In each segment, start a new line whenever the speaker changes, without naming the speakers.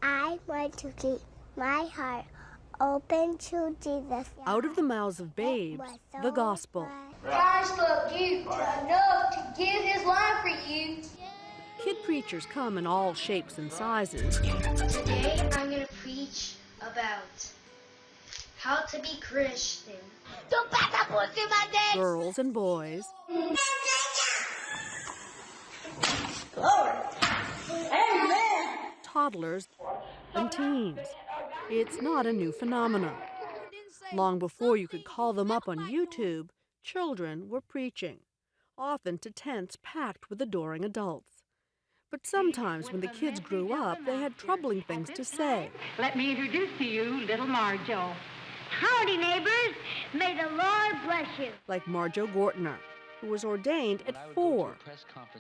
I want to keep my heart open to Jesus.
Out of the mouths of babes, the gospel.
Christ loved you enough to give his life for you.
Kid preachers come in all shapes and sizes.
Today I'm going to preach about how to be Christian. Don't pass that pussy in my day.
Girls and boys.
Glory. Amen.
Toddlers and teens. It's not a new phenomenon. Long before you could call them up on YouTube, children were preaching, often to tents packed with adoring adults. But sometimes when the kids grew up, they had troubling things to say.
Let me introduce to you little Marjo. Howdy, neighbors. May the Lord bless you.
Like Marjo Gortner, who was ordained at 4.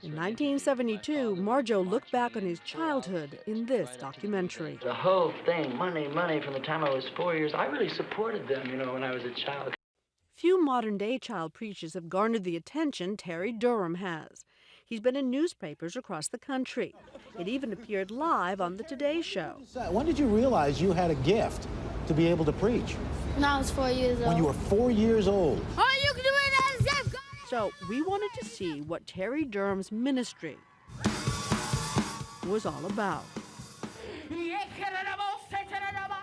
In 1972, Marjo looked back on his childhood in this documentary.
The whole thing, money, from the time I was 4 years, I really supported them, when I was a child.
Few modern-day child preachers have garnered the attention Terry Durham has. He's been in newspapers across the country. It even appeared live on the Today Show.
When did you realize you had a gift to be able to preach?
When I was 4 years old.
When you were 4 years old.
Oh, you can do it as if God.
So we wanted to see what Terry Durham's ministry was all about.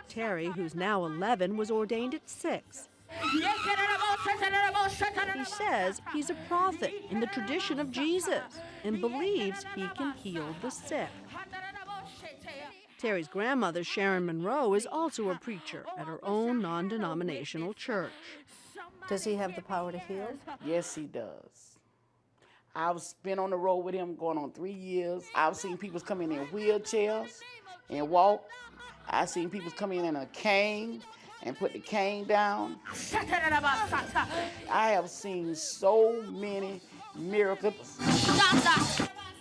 Terry, who's now 11, was ordained at 6. He says he's a prophet in the tradition of Jesus and believes he can heal the sick. Terry's grandmother, Sharon Monroe, is also a preacher at her own non-denominational church. Does he have the power to heal?
Yes, he does. I've been on the road with him going on 3 years. I've seen people come in wheelchairs and walk. I've seen people come in a cane and put the cane down. I have seen so many miracles.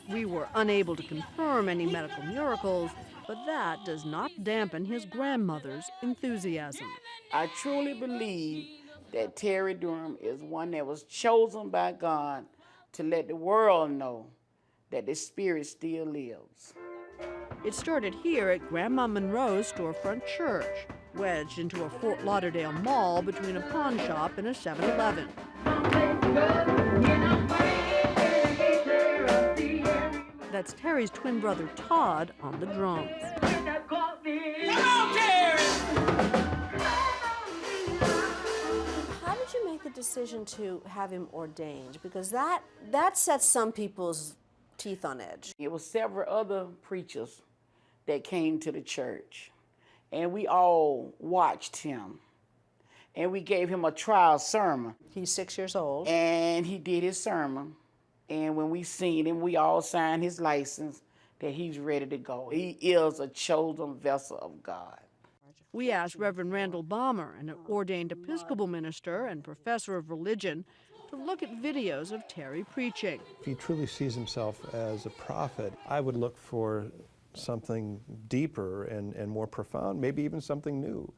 We were unable to confirm any medical miracles, but that does not dampen his grandmother's enthusiasm.
I truly believe that Terry Durham is one that was chosen by God to let the world know that the Spirit still lives.
It started here at Grandma Monroe's storefront church, wedged into a Fort Lauderdale mall between a pawn shop and a 7-Eleven. That's Terry's twin brother Todd on the drums. How did you make the decision to have him ordained? Because that sets some people's teeth on edge.
It was several other preachers that came to the church, and we all watched him, and we gave him a trial sermon.
He's 6 years old.
And he did his sermon, and when we seen him, we all signed his license that he's ready to go. He is a chosen vessel of God.
We asked Reverend Randall Balmer, an ordained Episcopal minister and professor of religion, to look at videos of Terry preaching.
If he truly sees himself as a prophet, I would look for something deeper and more profound, maybe even something new.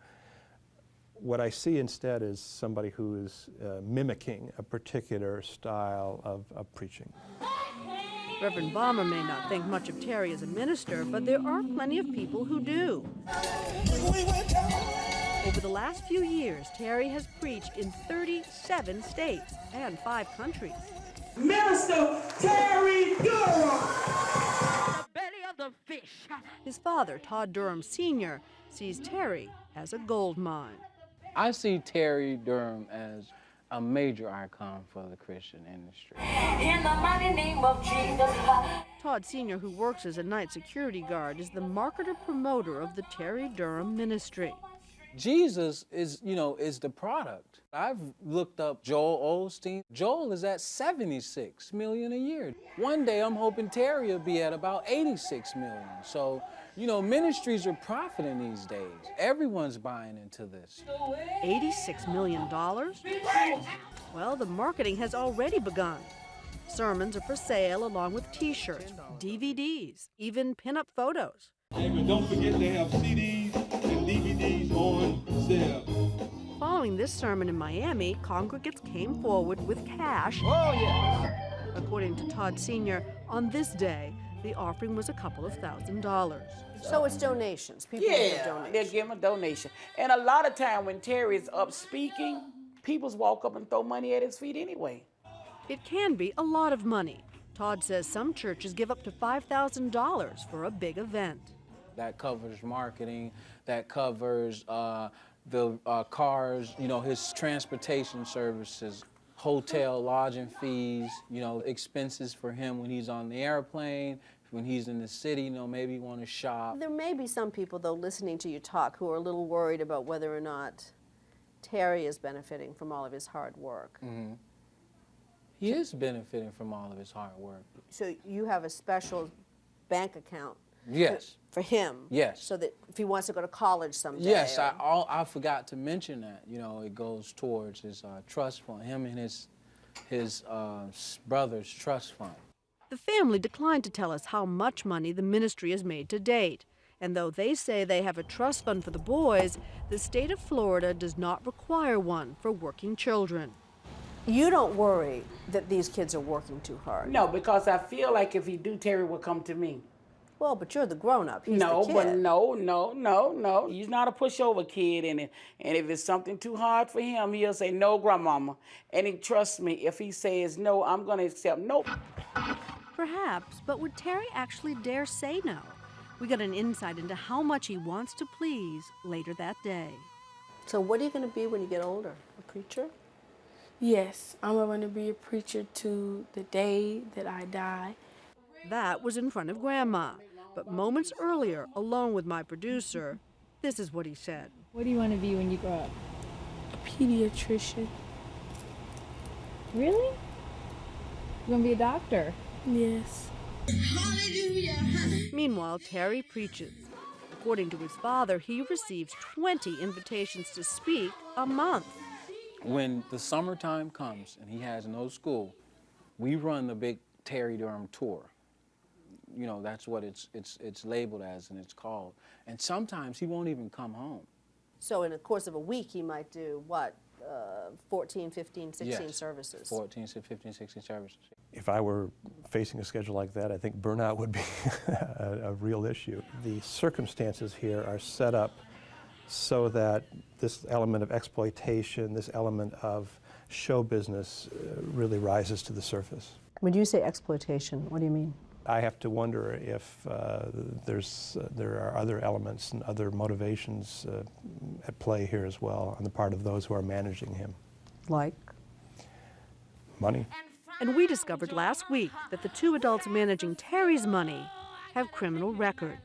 What I see instead is somebody who is mimicking a particular style of preaching.
Reverend Balmer may not think much of Terry as a minister, but there are plenty of people who do. Over the last few years, Terry has preached in 37 states and 5 countries.
Minister Terry Durham!
The belly of the fish.
His father, Todd Durham Sr., sees Terry as a gold mine.
I see Terry Durham as a major icon for the Christian industry.
In the mighty name of Jesus.
Todd Sr., who works as a night security guard, is the marketer-promoter of the Terry Durham ministry.
Jesus is the product. I've looked up Joel Osteen. Joel is at 76 million a year. One day I'm hoping Terry will be at about 86 million. So, ministries are profiting these days. Everyone's buying into this.
$86 million? Well, the marketing has already begun. Sermons are for sale along with T-shirts, DVDs, even pin-up photos.
And don't forget they have CDs and DVDs on sale.
Following this sermon in Miami, congregants came forward with cash.
Oh, yeah.
According to Todd Sr., on this day, The offering was a couple of $1,000s.
So it's donations. People give donations.
They'll give him a donation. And a lot of time when Terry is up speaking, people walk up and throw money at his feet anyway.
It can be a lot of money. Todd says some churches give up to $5,000 for a big event.
That covers marketing, that covers the cars, his transportation services, hotel, lodging fees, expenses for him when he's on the airplane, when he's in the city, maybe want to shop.
There may be some people, though, listening to you talk who are a little worried about whether or not Terry is benefiting from all of his hard work.
Mm-hmm. He is benefiting from all of his hard work.
So you have a special bank account
yes.
for him?
Yes.
So that if he wants to go to college someday?
Yes, I forgot to mention that. It goes towards his trust fund, him and his brother's trust fund.
The family declined to tell us how much money the ministry has made to date. And though they say they have a trust fund for the boys, the state of Florida does not require one for working children.
You don't worry that these kids are working too hard?
No, because I feel like if he do, Terry will come to me.
Well, but you're the grown-up. He's
no,
the kid.
But no. He's not a pushover kid, and if it's something too hard for him, he'll say, no, grandmama. And he trusts me. If he says no, I'm going to accept no.
Perhaps, but would Terry actually dare say no? We got an insight into how much he wants to please later that day.
So what are you going to be when you get older? A preacher?
Yes, I'm going to be a preacher to the day that I die.
That was in front of Grandma. But moments earlier, alone with my producer, this is what he said.
What do you want to be when you grow up?
A pediatrician.
Really? You want to be a doctor?
Yes.
Meanwhile, Terry preaches. According to his father, he receives 20 invitations to speak a month.
When the summertime comes and he has no school, we run the big Terry Durham tour. That's what it's labeled as and it's called. And sometimes he won't even come home.
So in the course of a week, he might do what? 14, 15, 16
yes,
services?
14, 15, 16 services.
If I were facing a schedule like that, I think burnout would be a real issue. The circumstances here are set up so that this element of exploitation, this element of show business really rises to the surface.
When you say exploitation, what do you mean?
I have to wonder if there are other elements and other motivations at play here as well on the part of those who are managing him.
Like?
Money.
And we discovered last week that the two adults managing Terry's money have criminal records.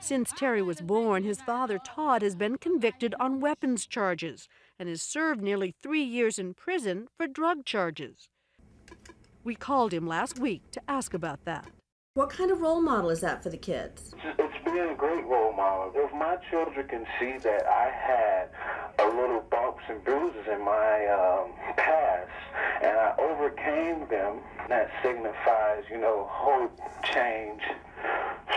Since Terry was born, his father, Todd, has been convicted on weapons charges and has served nearly 3 years in prison for drug charges. We called him last week to ask about that.
What kind of role model is that for the kids?
It's been a great role model. If my children can see that I had a little bumps and bruises in my past and I overcame them, that signifies, hope, change,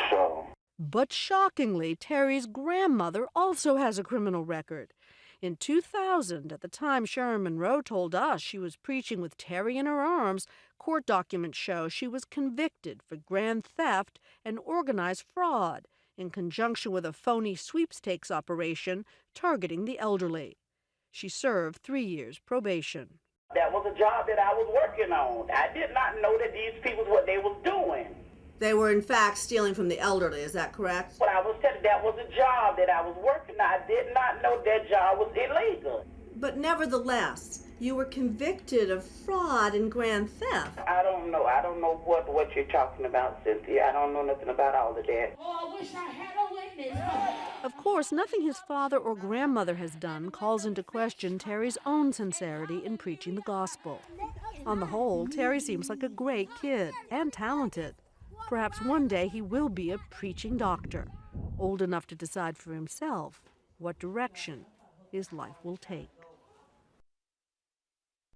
so.
But shockingly, Terry's grandmother also has a criminal record. In 2000, at the time Sharon Monroe told us she was preaching with Terry in her arms, court documents show she was convicted for grand theft and organized fraud in conjunction with a phony sweepstakes operation targeting the elderly. She served 3 years probation.
That was a job that I was working on. I did not know that these people, what they was doing.
They were, in fact, stealing from the elderly, is that correct?
But I was telling that was a job that I was working on. I did not know that job was illegal.
But nevertheless, you were convicted of fraud and grand theft.
I don't know. I don't know what you're talking about, Cynthia. I don't know nothing about all of that.
Oh, I wish I had a witness.
Of course, nothing his father or grandmother has done calls into question Terry's own sincerity in preaching the gospel. On the whole, Terry seems like a great kid and talented. Perhaps one day he will be a preaching doctor, old enough to decide for himself what direction his life will take.